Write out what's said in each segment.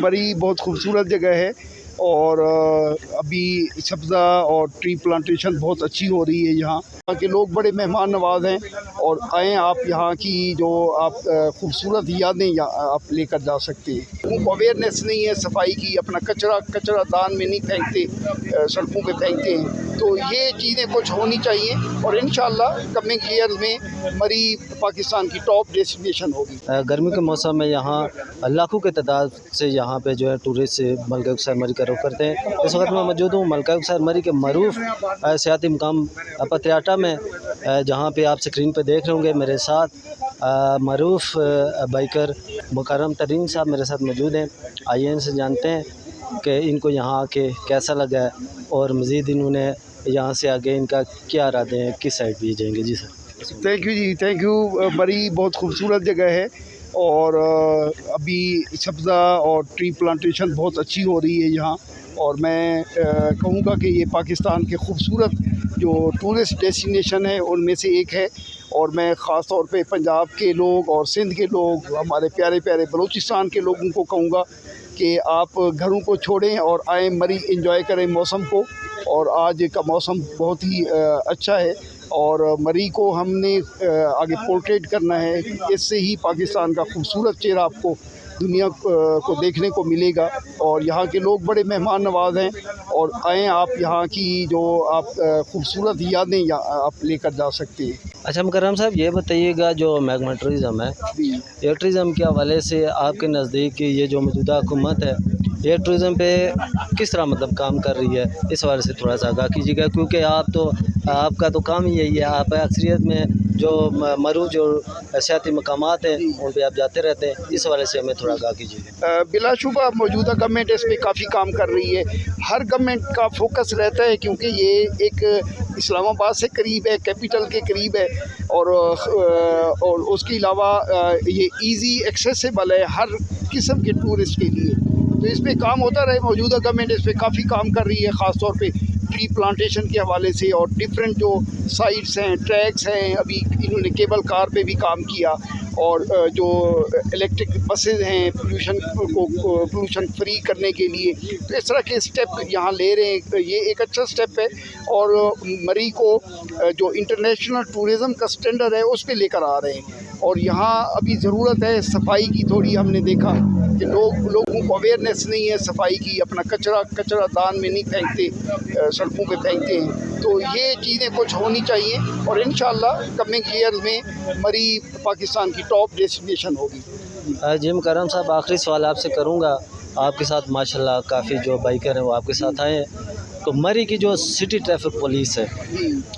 मरी बहुत खूबसूरत जगह है और अभी सब्ज़ा और ट्री प्लांटेशन बहुत अच्छी हो रही है। यहाँ के लोग बड़े मेहमान नवाज हैं और आएँ आप यहाँ की जो आप खूबसूरत यादें आप लेकर जा सकते हैं। उनको अवेयरनेस नहीं है सफाई की, अपना कचरा दान में नहीं फेंकते, सड़कों पे फेंकते हैं। तो ये चीज़ें कुछ होनी चाहिए और इंशाअल्लाह कमिंग ईयर में मरी पाकिस्तान की टॉप डेस्टिनेशन होगी। गर्मी के मौसम में यहाँ लाखों के तादाद से यहाँ पे जो है टूरिस्ट मलका कोकसर मरी का रुख करते हैं। इस वक्त मैं मौजूद हूँ मलका कोकसर मरी के मरूफ सियाती मुकाम पतियाटा में, जहाँ पे आप स्क्रीन पे देख रहे होंगे मेरे साथ मरूफ बाइकर मुकर्रम तरीन साहब मेरे साथ मौजूद हैं। आइए इनसे जानते हैं कि इनको यहाँ आके कैसा लगा है और मज़ीद इन्होंने यहाँ से आगे इनका क्या इरादे हैं, किस साइड भी जाएंगे। जी सर। थैंक यू जी, थैंक यू। मरी बहुत खूबसूरत जगह है और अभी सब्ज़ा और ट्री प्लांटेशन बहुत अच्छी हो रही है यहाँ। और मैं कहूँगा कि ये पाकिस्तान के खूबसूरत जो टूरिस्ट डेस्टिनेशन है उनमें से एक है। और मैं ख़ास तौर पे पंजाब के लोग और सिंध के लोग, हमारे प्यारे प्यारे बलूचिस्तान के लोगों को कहूँगा कि आप घरों को छोड़ें और आएँ मरी एंजॉय करें मौसम को। और आज का मौसम बहुत ही अच्छा है और मरी को हमने आगे पोर्ट्रेट करना है। इससे ही पाकिस्तान का खूबसूरत चेहरा आपको दुनिया को देखने को मिलेगा। और यहाँ के लोग बड़े मेहमान नवाज हैं और आएँ आप यहाँ की जो आप खूबसूरत यादें आप लेकर जा सकते हैं। अच्छा मुकर्रम साहब, ये बताइएगा जो महकमा टूरिज़म है, एयर टूरिज़म के हवाले से आपके नज़दीक ये जो मौजूदा हुकूमत है एयर टूरिज़म पे किस तरह मतलब काम कर रही है, इस हवाले से थोड़ा सा आगाह कीजिएगा, क्योंकि आपका तो काम ही यही है। आप अक्सरियत में जो मरूज जो सियाती मकामात हैं उन पर आप जाते रहते हैं, इस हवाले से हमें थोड़ा आगाह कीजिएगा। बिलाशुबा मौजूदा गवर्नमेंट इस पर काफ़ी काम कर रही है। हर गवर्नमेंट का फोकस रहता है क्योंकि ये एक इस्लामाबाद से करीब है, कैपिटल के करीब है और उसके अलावा ये इजी एक्सेसिबल है हर किस्म के टूरिस्ट के लिए। तो इस पर काम होता रहे। मौजूदा गवर्नमेंट इस पर काफ़ी काम कर रही है, ख़ास तौर पे ट्री प्लांटेशन के हवाले से और डिफरेंट जो साइट्स हैं, ट्रैक्स हैं। अभी इन्होंने केबल कार पे भी काम किया और जो इलेक्ट्रिक बसेज हैं पोल्यूशन फ्री करने के लिए, तो इस तरह के स्टेप यहाँ ले रहे हैं। ये एक अच्छा स्टेप है और मरी को जो इंटरनेशनल टूरिज़म का स्टैंडर्ड है उस पर लेकर आ रहे हैं। और यहाँ अभी ज़रूरत है सफाई की, थोड़ी हमने देखा कि लोगों को अवेयरनेस नहीं है सफाई की, अपना कचरा दान में नहीं फेंकते, सड़कों पे फेंकते हैं। तो ये चीज़ें कुछ होनी चाहिए और इंशाअल्लाह कमिंग ईयर में मरी पाकिस्तान की टॉप डेस्टिनेशन होगी। जी मुकर्रम साहब, आखिरी सवाल आपसे करूँगा। आपके साथ माशाल्लाह काफ़ी जो बाइकर हैं वो आपके साथ आए हैं, तो मरी की जो सिटी ट्रैफिक पुलिस है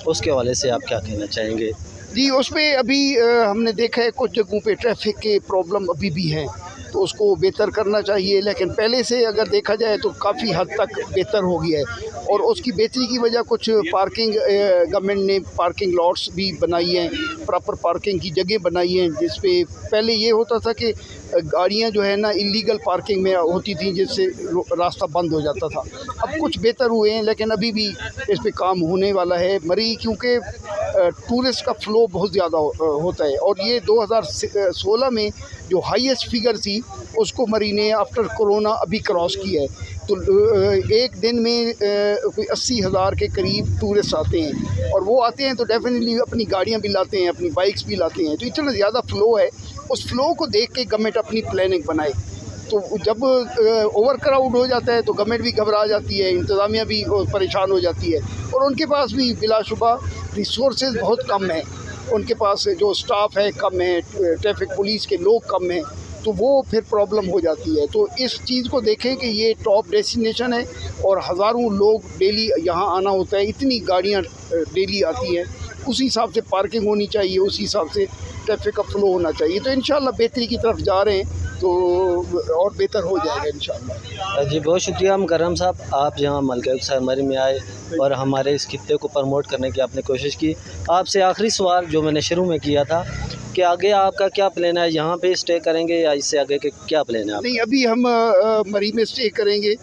उसके हवाले से आप क्या कहना चाहेंगे? जी, उसमें अभी हमने देखा है कुछ जगहों पे ट्रैफिक के प्रॉब्लम अभी भी हैं, तो उसको बेहतर करना चाहिए। लेकिन पहले से अगर देखा जाए तो काफ़ी हद तक बेहतर हो गया है और उसकी बेहतरी की वजह कुछ पार्किंग गवर्नमेंट ने पार्किंग लॉट्स भी बनाई हैं, प्रॉपर पार्किंग की जगह बनाई हैं, जिस पे पहले ये होता था कि गाड़ियाँ जो है ना इलीगल पार्किंग में होती थी, जिससे रास्ता बंद हो जाता था। अब कुछ बेहतर हुए हैं लेकिन अभी भी इस पे काम होने वाला है। मरी क्योंकि टूरिस्ट का फ़्लो बहुत ज़्यादा होता है और ये 2016 में जो हाईएस्ट फिगर थी उसको मरी ने आफ्टर कोरोना अभी क्रॉस किया है। तो एक दिन में कोई 80,000 के करीब टूरिस्ट आते हैं और वो आते हैं तो डेफिनेटली अपनी गाड़ियाँ भी लाते हैं, अपनी बाइक्स भी लाते हैं। तो इतना ज़्यादा फ़्लो है, उस फ़्लो को देख के गवर्नमेंट अपनी प्लानिंग बनाए। तो जब ओवर क्राउड हो जाता है तो गवर्नमेंट भी घबरा जाती है, इंतज़ामिया भी परेशान हो जाती है और उनके पास भी बिलाशुबा रिसोर्सेज बहुत कम हैं। उनके पास जो स्टाफ है कम है, ट्रैफिक पुलिस के लोग कम हैं, तो वो फिर प्रॉब्लम हो जाती है। तो इस चीज़ को देखें कि ये टॉप डेस्टिनेशन है और हज़ारों लोग डेली यहाँ आना होता है, इतनी गाड़ियाँ डेली आती हैं, उसी हिसाब से पार्किंग होनी चाहिए, उसी हिसाब से ट्रैफिक का फ़्लो होना चाहिए। तो इंशाल्लाह बेहतरी की तरफ जा रहे हैं तो और बेहतर हो जाएगा इंशाल्लाह। जी बहुत शुक्रिया मुकर्रम साहब, आप यहाँ मलका कोकसर मरी में आए और हमारे इस खित्ते को प्रमोट करने की आपने कोशिश की। आपसे आखिरी सवाल जो मैंने शुरू में किया था कि आगे आपका क्या प्लान है, यहाँ पे स्टे करेंगे या इससे आगे के क्या प्लान है आपका? नहीं, अभी हम मरी में स्टे करेंगे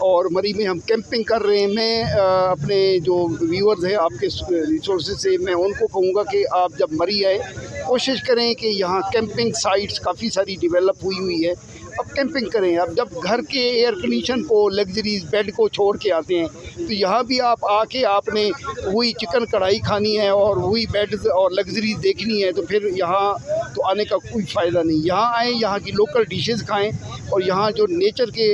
और मरी में हम कैंपिंग कर रहे हैं। मैं अपने जो व्यूअर्स हैं आपके रिसोर्सेज से मैं उनको कहूँगा कि आप जब मरी आए कोशिश करें कि यहाँ कैंपिंग साइट्स काफ़ी सारी डेवलप हुई है। अब कैंपिंग करें। अब जब घर के एयर कंडीशन को, लग्जरीज बेड को छोड़ के आते हैं तो यहाँ भी आप आके आपने वही चिकन कढ़ाई खानी है और वही बेड और लग्जरीज देखनी है, तो फिर यहाँ तो आने का कोई फ़ायदा नहीं। यहाँ आएँ, यहाँ की लोकल डिशेस खाएँ और यहाँ जो नेचर के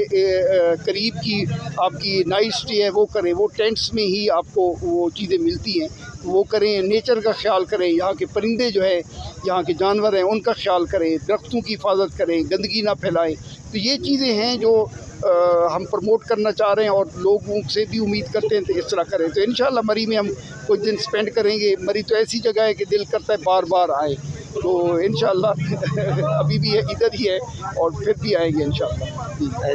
करीब की आपकी नाइट स्टे है वो करें। वो टेंट्स में ही आपको वो चीज़ें मिलती हैं, वो करें। नेचर का ख्याल करें, यहाँ के परिंदे जो है, यहाँ के जानवर हैं उनका ख्याल करें, दरख्तों की हिफाजत करें, गंदगी ना फैलाएं। तो ये चीज़ें हैं जो हम प्रमोट करना चाह रहे हैं और लोगों से भी उम्मीद करते हैं तो इस तरह करें। तो इंशाल्लाह मरी में हम कुछ दिन स्पेंड करेंगे। मरी तो ऐसी जगह है कि दिल करता है बार बार आए, तो इंशाल्लाह अभी भी इधर ही है और फिर भी आएंगे इंशाल्लाह।